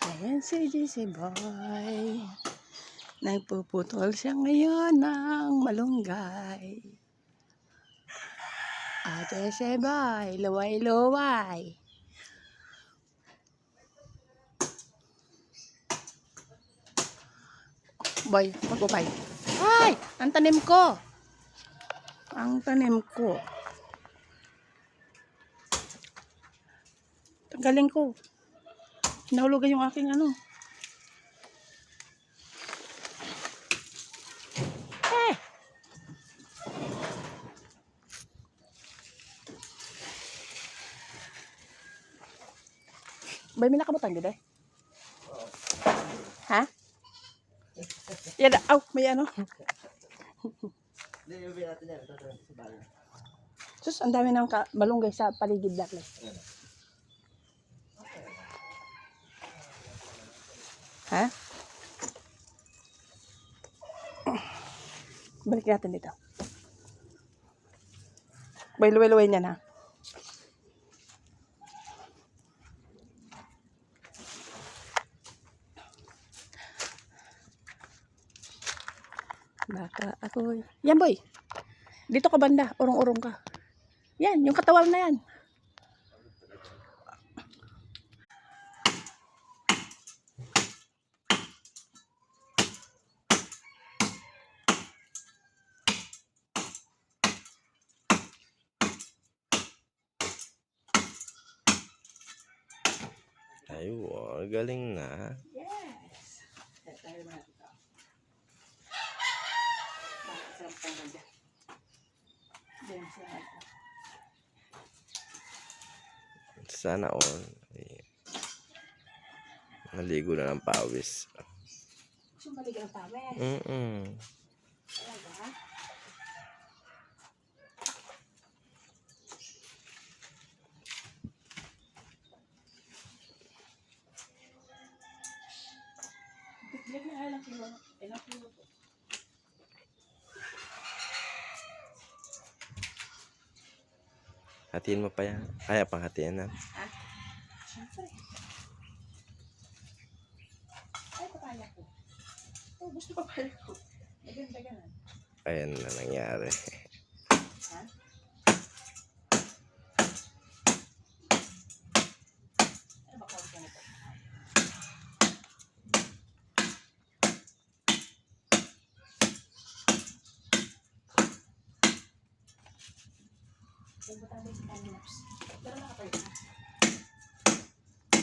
Ayan si JC Boy. Nagpuputol siya ngayon ng malunggay. JC Boy, luway-luway. Boy, magpapay. Ay! Ang tanim ko! Ang tanim ko. Tanggalin ko. Nahulugan yung aking ano. Eh! Bay, may nakabutan dito eh. Ha? Yan, aw, may ano. Sus, ang dami ng malunggay sa paligid natin. Ha? Balik natin dito. Bay, luway-luway niya na. Baka ako. Yan, boy. Dito ka banda. Urong-urong ka. Yan, yung katawal na yan. Ayun, galing na. Yes. Tayo na ito. Sarap tanggal dyan. Diyan siya. Sana all. Naligo na ng pawis. Gusto mo balikan ang pawis? Talaga? Bigyan na ilang kilo. Ilang kilo po. Hatiin mo pa yan. Kaya pang hatiin na. Ha? Siyempre. Ay, papaya ko. Oh, gusto papaya ko. Dagan. Ayan na nangyari. Ha?